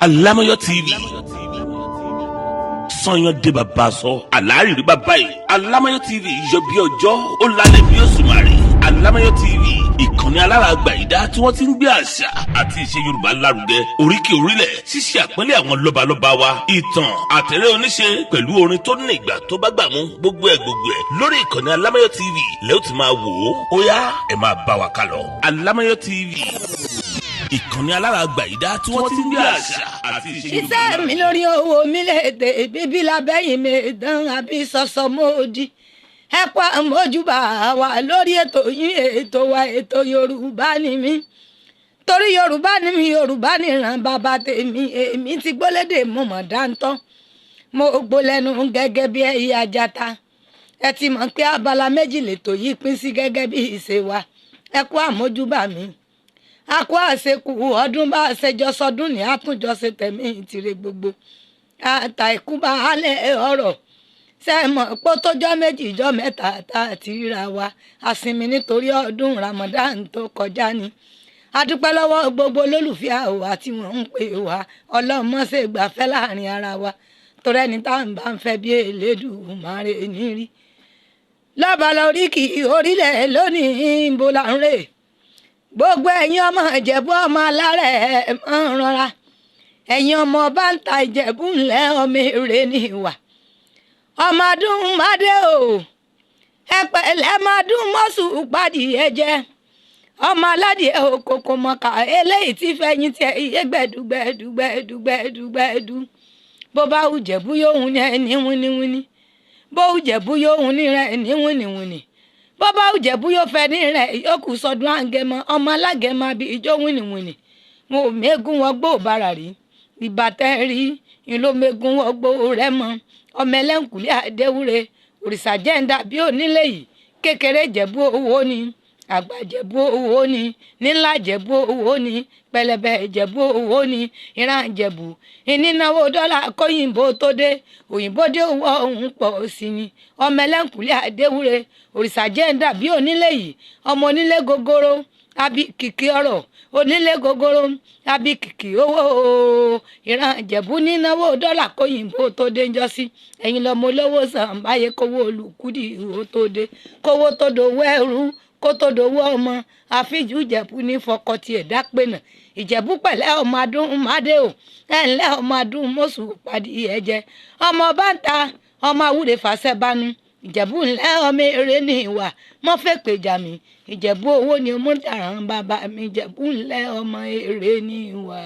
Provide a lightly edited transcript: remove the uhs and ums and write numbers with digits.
Alamayo TV sọyàn dé bàbá sọ àlárìrí bàbá yìí. Alamayo TV yọ bí ọjọ́ ó lálẹ́ bí òṣùmàrè. Alamayo TV ìkànnì alárààgbà ìdá tí wọ́n ti ń gbé àṣà àti ìṣe Yorùbá lárugẹ, oríkì orílẹ̀, ṣíṣe àpọ́nlé àwọn lọ́balọ́ba wa, ìtàn àtẹ̀rẹ́ oníṣe pẹ̀lú orin tó ní ìgbà tó bá gbà mú, gbogbo ẹ̀ lórí ìkànnì Alamayo TV lẹ́yìn tí máa wò ó yá ẹ máa bá wa kálọ. Alamayo TV ìkànnì alárààgbà ìdá tí wọ́n ti ń gbé àṣà àti ìṣe Yorùbá. iṣẹ́ mi lórí owó mi lè dé bíbí lábẹ́yìn mi dán àbí sọ́sọ́ mọ́ọ́dí ẹ pa mójúbà wà lórí ètò yín ètò wa ètò Yorùbá ni mí torí Yorùbá ni mí Yorùbá ni ìran bàbá tèmi èmi ti gbólédè mo mọ̀ dáńtọ́ mo gbólẹ́nu gẹ́gẹ́ bí ẹyẹ ajata ẹ ti mọ̀ pé abala méjì lètò yìí pín sí gẹ́gẹ́ bí ìṣe wa ẹ kú àmójúbà mi akọ àṣekù ọdún bá ṣẹjọ sọdún ní àtúnjọṣe tẹmí ìtìrẹ gbogbo àtà ikú bá hálẹ ọ̀rọ̀ sẹmọ pọ tójọ méjì ìjọ mẹ́ta tá a ti ríra wa àsinmi nítorí ọdún Ramadan tó kọjá ni adúpẹ́ lọ́wọ́ gbogbo olólùfẹ́ àwà tí wọ́n ń pè wá ọlọ́mọṣẹ́ gbàfẹ́ láàrin ara wa torí ẹni tá à ń bá ń fẹ́ bí Elédùmarè ní rí lọ́balọ̀ oríkì orílẹ̀ lónìí ń bo là ń rè gbogbo ẹ̀yin ọmọ Ìjẹ̀bú ọmọ alárẹ̀ máa ń rọra ẹ̀yin ọmọ bá ń ta Ìjẹ̀bú ńlẹ̀ ọmọ èrè ní ìwà ọmọ adún mádé o ẹ pẹ̀lẹ́ máa dún mọ́sù pàdé ẹ̀jẹ̀ ọmọ aládìẹ òkòkò mọ̀ká eléyìí tí fẹ́yìn tí iye gbẹ̀dúgbẹ̀dúgbẹ̀dúgbẹ̀dú bó bá Ìjẹ̀bú yóò hun ní ẹni wíníwíní bó Ìjẹ̀bú yóò hun ní rẹ̀ ní wíníwíní bọ́bá Ìjẹ̀bú yóò fẹ́ ní rẹ̀ yókù sọdún àgẹmọ ọmọ alágẹmọ bíi ijó wìnìwìnì wọn ò mẹ́gun wọn gbó bàrà rí ìbàtẹ́ rí ìlú mẹ́gun wọn gbó rẹ̀ mọ́ ọmọ ẹlẹ́nkùlé àdéwúre òrìṣà jẹ́ńdà bí onílé yìí kékeré Ìjẹ̀bú owó ni àgbà Ìjẹ̀bú owó ni nílá Ìjẹ̀bú owó ni pẹlẹbẹ Ìjẹ̀bú owó ni ìran Ìjẹ̀bú ìnínáwó dọ́là kóyìnbó tó dé òyìnbó dé owó òun pọ̀ sí ni ọmọ ẹlẹ́nkùlé àdéwúre òrìṣà jẹ́ńdà bí onílé yìí ọmọ onílé gogoro àbí kìkì ọ̀rọ̀ onílé gogoro àbí kìkì owó ìran Ìjẹ̀bú nínáwó dọ́là kóyìnbó tó dé ń jọ́sí ẹ̀yin lọ́mọ olówó sàn báyé kówó olùkúdì ìwó tó dé kówó tó dowó ẹrú kó tó dowó ọmọ àfíjú Ìjẹ̀bú ní fọkọ tiẹ̀ dápẹ́nà Ìjẹ̀bú pẹ̀lẹ́ ọmọ adún mádé o ẹ̀ ńlẹ́ ọmọ adún mọ́sù pàdé ẹ̀jẹ̀ ọmọ báńtà ọmọ awúre fàṣẹ bánú Ìjẹ̀bú ńlẹ́ ọmọ eré ní ìwà mọ́ fẹ́ pèjà mi Ìjẹ̀bú owó ni mo dàrán bàbá mi Ìjẹ̀bú ńlẹ́ ọmọ eré ní ìwà.